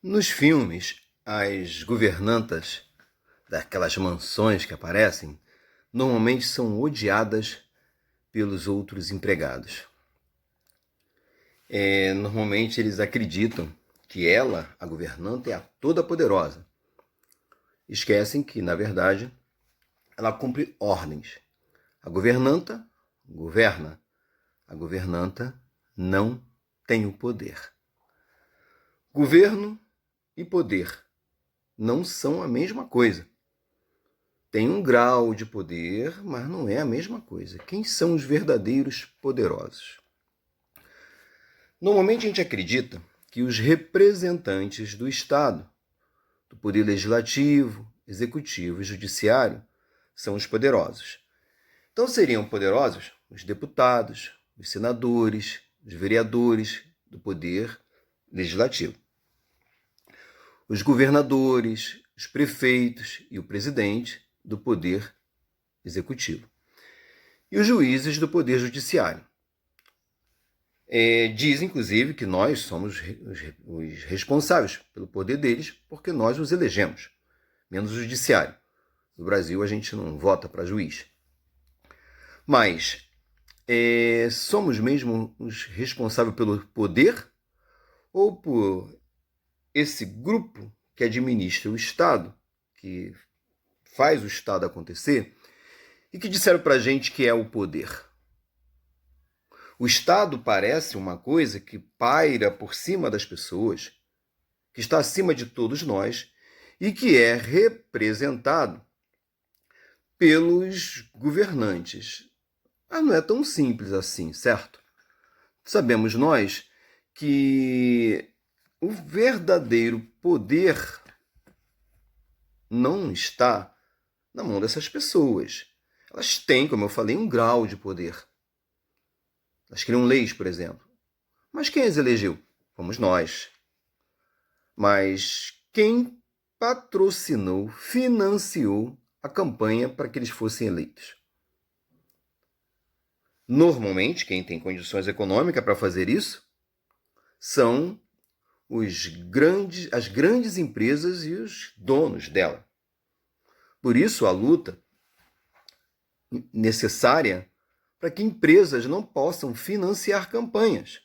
Nos filmes, as governantas daquelas mansões que aparecem normalmente são odiadas pelos outros empregados. Normalmente eles acreditam que ela, a governanta, é a toda-poderosa. Esquecem que, na verdade, ela cumpre ordens. A governanta governa. A governanta não tem o poder. Governo e poder não são a mesma coisa. Tem um grau de poder, mas não é a mesma coisa. Quem são os verdadeiros poderosos? Normalmente a gente acredita que os representantes do Estado, do poder legislativo, executivo e judiciário, são os poderosos. Então seriam poderosos os deputados, os senadores, os vereadores do poder legislativo. Os governadores, os prefeitos e o presidente do poder executivo. E os juízes do poder judiciário. Diz, inclusive, que nós somos os responsáveis pelo poder deles, porque nós os elegemos, menos o judiciário. No Brasil, a gente não vota para juiz. Mas somos mesmo os responsáveis pelo poder ou por esse grupo que administra o Estado, que faz o Estado acontecer, e que disseram para a gente que é o poder? O Estado parece uma coisa que paira por cima das pessoas, que está acima de todos nós e que é representado pelos governantes. Mas não é tão simples assim, certo? Sabemos nós que o verdadeiro poder não está na mão dessas pessoas. Elas têm, como eu falei, um grau de poder. Elas criam leis, por exemplo. Mas quem as elegeu? Fomos nós. Mas quem patrocinou, financiou a campanha para que eles fossem eleitos? Normalmente, quem tem condições econômicas para fazer isso são as grandes empresas e os donos dela. Por isso, a luta necessária para que empresas não possam financiar campanhas.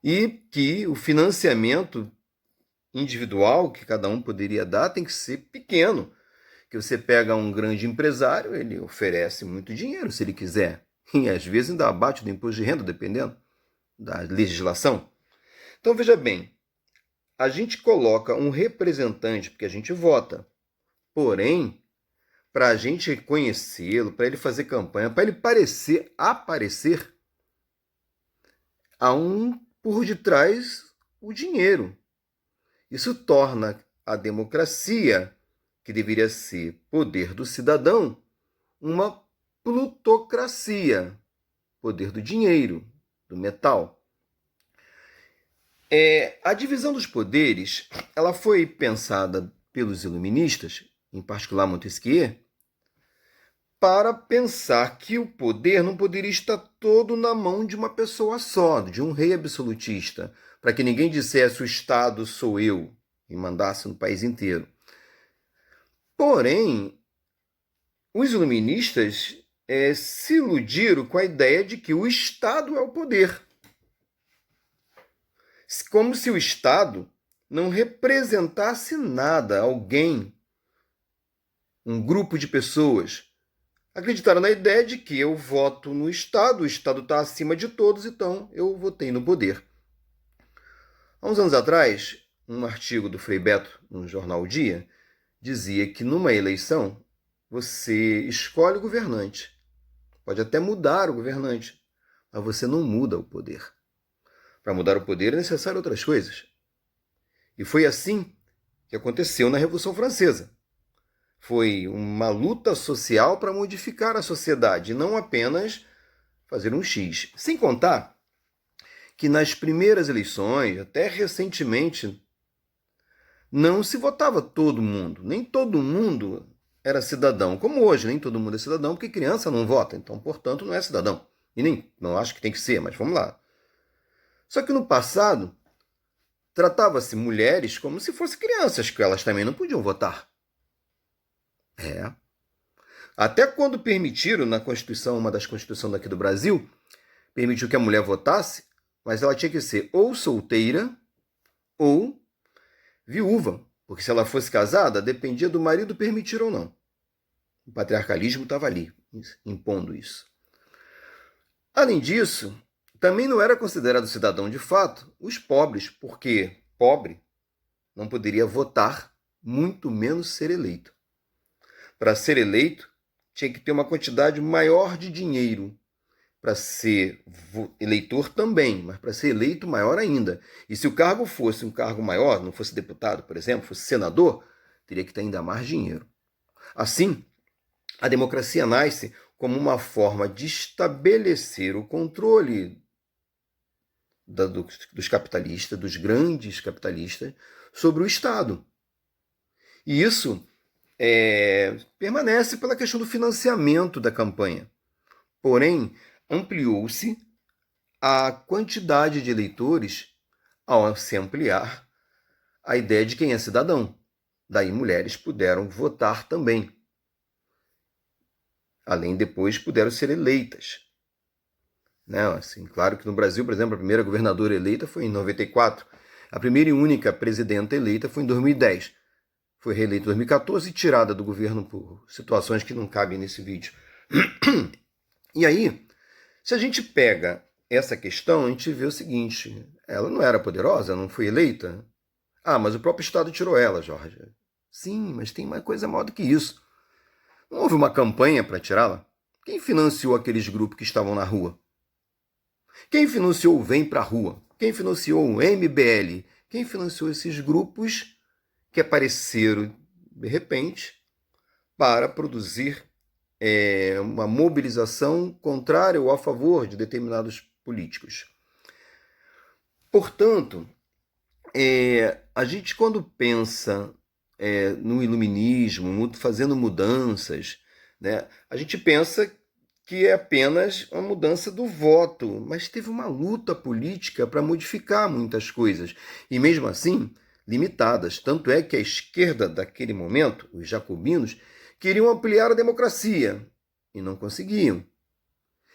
E que o financiamento individual que cada um poderia dar tem que ser pequeno. Que você pega um grande empresário, ele oferece muito dinheiro se ele quiser. E às vezes ainda abate do imposto de renda, dependendo da legislação. Então veja bem, a gente coloca um representante porque a gente vota. Porém, para a gente conhecê-lo, para ele fazer campanha, para ele aparecer, há por detrás o dinheiro. Isso torna a democracia, que deveria ser poder do cidadão, uma plutocracia, poder do dinheiro, do metal. A divisão dos poderes ela foi pensada pelos iluministas, em particular Montesquieu, para pensar que o poder não poderia estar todo na mão de uma pessoa só, de um rei absolutista, para que ninguém dissesse o Estado sou eu e mandasse no país inteiro. Porém, os iluministas se iludiram com a ideia de que o Estado é o poder. Como se o Estado não representasse nada, alguém, um grupo de pessoas. Acreditaram na ideia de que eu voto no Estado, o Estado está acima de todos, então eu votei no poder. Há uns anos atrás, um artigo do Frei Beto, no jornal O Dia, dizia que numa eleição você escolhe o governante. Pode até mudar o governante, mas você não muda o poder. Para mudar o poder é necessário outras coisas. E foi assim que aconteceu na Revolução Francesa. Foi uma luta social para modificar a sociedade, não apenas fazer um X. Sem contar que nas primeiras eleições, até recentemente, não se votava todo mundo. Nem todo mundo era cidadão. Como hoje, nem todo mundo é cidadão, porque criança não vota. Então, portanto, não é cidadão. E nem não acho que tem que ser, mas vamos lá. Só que no passado, tratava-se mulheres como se fossem crianças, que elas também não podiam votar. Até quando permitiram na Constituição, uma das constituições daqui do Brasil, permitiu que a mulher votasse, mas ela tinha que ser ou solteira ou viúva, porque se ela fosse casada, dependia do marido permitir ou não. O patriarcalismo estava ali, impondo isso. Além disso, também não era considerado cidadão de fato os pobres, porque pobre não poderia votar, muito menos ser eleito. Para ser eleito, tinha que ter uma quantidade maior de dinheiro. Para ser eleitor também, mas para ser eleito maior ainda. E se o cargo fosse um cargo maior, não fosse deputado, por exemplo, fosse senador, teria que ter ainda mais dinheiro. Assim, a democracia nasce como uma forma de estabelecer o controle dos capitalistas, dos grandes capitalistas, sobre o Estado. E isso permanece pela questão do financiamento da campanha. Porém, ampliou-se a quantidade de eleitores ao se ampliar a ideia de quem é cidadão. Daí mulheres puderam votar também. Além, depois, puderam ser eleitas. Assim, claro que no Brasil, por exemplo, a primeira governadora eleita foi em 94. A primeira e única presidenta eleita foi em 2010. Foi reeleita em 2014 e tirada do governo por situações que não cabem nesse vídeo. E aí, se a gente pega essa questão, a gente vê o seguinte: ela não era poderosa, não foi eleita? Ah, mas o próprio Estado tirou ela, Jorge. Sim, mas tem uma coisa maior do que isso. Não houve uma campanha para tirá-la? Quem financiou aqueles grupos que estavam na rua? Quem financiou o Vem Pra Rua? Quem financiou o MBL? Quem financiou esses grupos que apareceram, de repente, para produzir uma mobilização contrária ou a favor de determinados políticos? Portanto, a gente, quando pensa no iluminismo, fazendo mudanças, a gente pensa que é apenas uma mudança do voto, mas teve uma luta política para modificar muitas coisas, e mesmo assim limitadas. Tanto é que a esquerda daquele momento, os jacobinos, queriam ampliar a democracia e não conseguiam.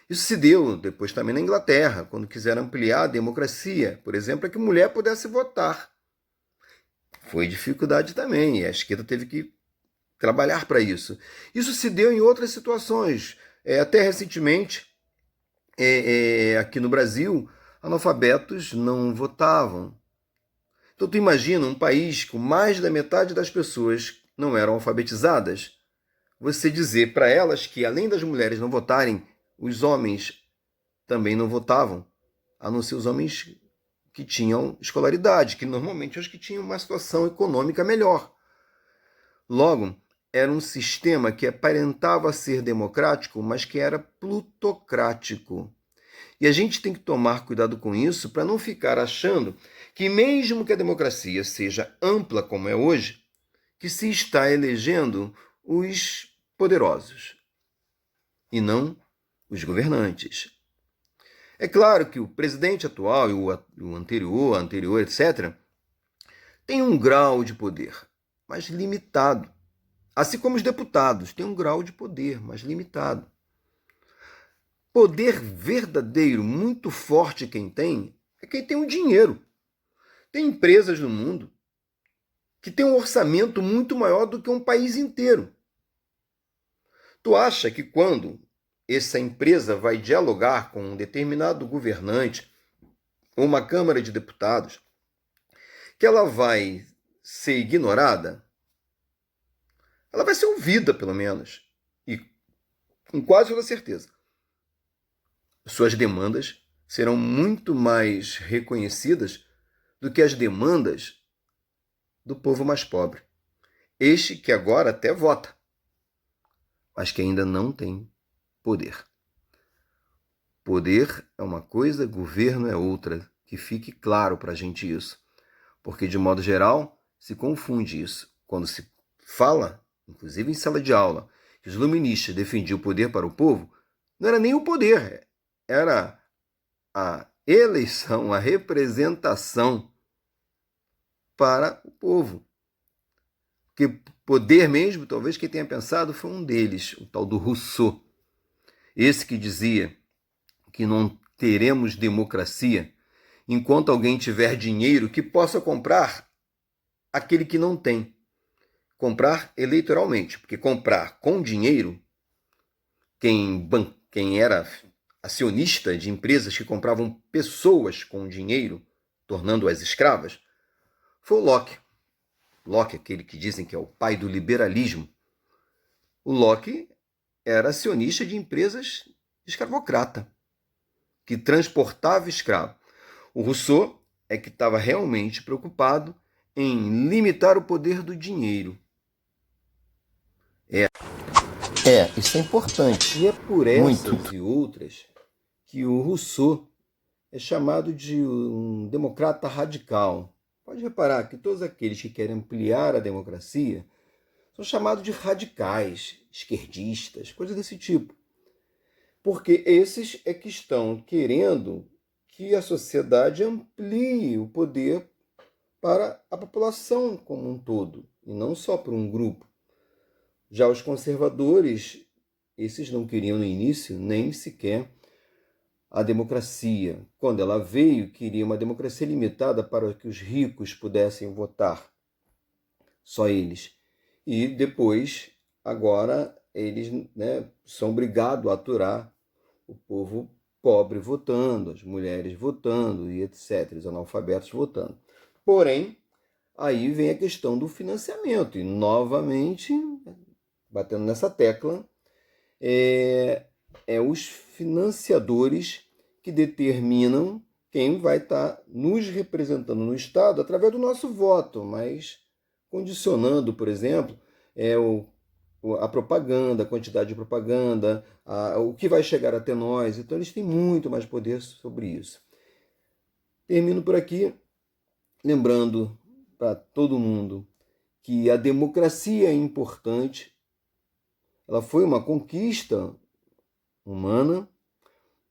Isso se deu depois também na Inglaterra, quando quiseram ampliar a democracia, por exemplo, para que mulher pudesse votar. Foi dificuldade também, e a esquerda teve que trabalhar para isso. Isso se deu em outras situações. Até recentemente, aqui no Brasil, analfabetos não votavam. Então, tu imagina um país com mais da metade das pessoas não eram alfabetizadas, você dizer para elas que, além das mulheres não votarem, os homens também não votavam, a não ser os homens que tinham escolaridade, que normalmente os que tinham uma situação econômica melhor. Logo, era um sistema que aparentava ser democrático, mas que era plutocrático. E a gente tem que tomar cuidado com isso para não ficar achando que, mesmo que a democracia seja ampla como é hoje, que se está elegendo os poderosos e não os governantes. É claro que o presidente atual e o anterior, etc., tem um grau de poder, mas limitado. Assim como os deputados têm um grau de poder, mas limitado. Poder verdadeiro, muito forte quem tem, é quem tem o dinheiro. Tem empresas no mundo que têm um orçamento muito maior do que um país inteiro. Tu acha que quando essa empresa vai dialogar com um determinado governante ou uma Câmara de Deputados, que ela vai ser ignorada? Ela vai ser ouvida, pelo menos, e com quase toda certeza. Suas demandas serão muito mais reconhecidas do que as demandas do povo mais pobre. Este que agora até vota, mas que ainda não tem poder. Poder é uma coisa, governo é outra. Que fique claro para a gente isso. Porque, de modo geral, se confunde isso. Quando se fala, inclusive em sala de aula, que os iluministas defendiam o poder para o povo, não era nem o poder, era a eleição, a representação para o povo. Porque poder mesmo, talvez quem tenha pensado foi um deles, o tal do Rousseau. Esse que dizia que não teremos democracia enquanto alguém tiver dinheiro que possa comprar aquele que não tem. Comprar eleitoralmente, porque comprar com dinheiro, quem era acionista de empresas que compravam pessoas com dinheiro, tornando-as escravas, foi o Locke. Locke, aquele que dizem que é o pai do liberalismo. O Locke era acionista de empresas escravocrata, que transportava escravo. O Rousseau é que estava realmente preocupado em limitar o poder do dinheiro. Isso é importante. E é por essas e outras que o Rousseau é chamado de um democrata radical. Pode reparar que todos aqueles que querem ampliar a democracia são chamados de radicais, esquerdistas, coisas desse tipo. Porque esses é que estão querendo que a sociedade amplie o poder para a população como um todo, e não só para um grupo. Já os conservadores, esses não queriam no início nem sequer a democracia. Quando ela veio, queria uma democracia limitada para que os ricos pudessem votar. Só eles. E depois, agora, eles são obrigados a aturar o povo pobre votando, as mulheres votando e etc., os analfabetos votando. Porém, aí vem a questão do financiamento. E, novamente, batendo nessa tecla, os financiadores que determinam quem vai estar nos representando no Estado através do nosso voto, mas condicionando, por exemplo, a propaganda, a quantidade de propaganda, o que vai chegar até nós. Então, eles têm muito mais poder sobre isso. Termino por aqui, lembrando para todo mundo que a democracia é importante. Ela foi uma conquista humana,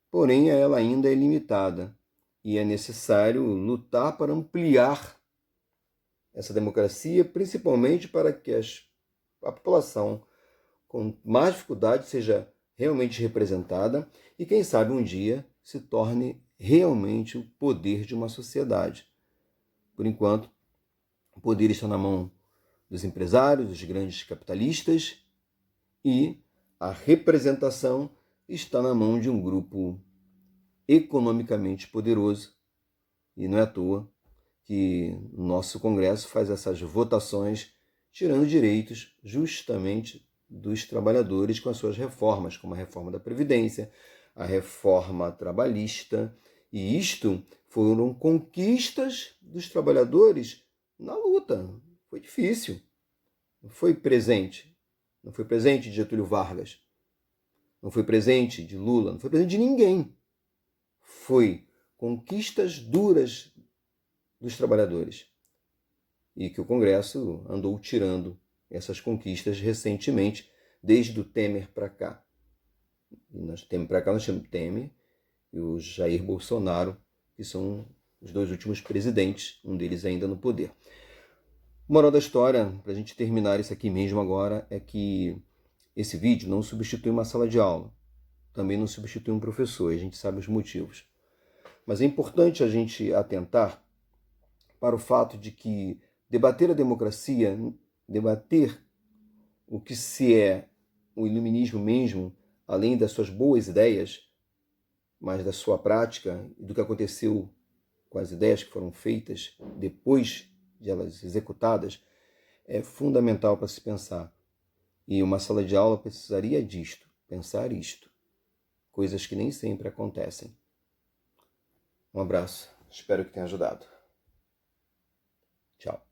porém ela ainda é limitada. E é necessário lutar para ampliar essa democracia, principalmente para que a população com mais dificuldade seja realmente representada e, quem sabe, um dia se torne realmente o poder de uma sociedade. Por enquanto, o poder está na mão dos empresários, dos grandes capitalistas, e a representação está na mão de um grupo economicamente poderoso. E não é à toa que o nosso Congresso faz essas votações tirando direitos justamente dos trabalhadores com as suas reformas, como a reforma da Previdência, a reforma trabalhista. E isto foram conquistas dos trabalhadores na luta. Foi difícil. Não foi presente. Não foi presente de Getúlio Vargas. Não foi presente de Lula. Não foi presente de ninguém. Foi conquistas duras dos trabalhadores. E que o Congresso andou tirando essas conquistas recentemente, desde o Temer para cá. E nós temos o Temer e o Jair Bolsonaro, que são os dois últimos presidentes, um deles ainda no poder. Moral da história, para a gente terminar isso aqui mesmo agora, é que esse vídeo não substitui uma sala de aula, também não substitui um professor, a gente sabe os motivos. Mas é importante a gente atentar para o fato de que debater a democracia, debater o que se é o iluminismo mesmo, além das suas boas ideias, mas da sua prática e do que aconteceu com as ideias que foram feitas depois de elas executadas, é fundamental para se pensar. E uma sala de aula precisaria disto, pensar isto. Coisas que nem sempre acontecem. Um abraço, espero que tenha ajudado. Tchau.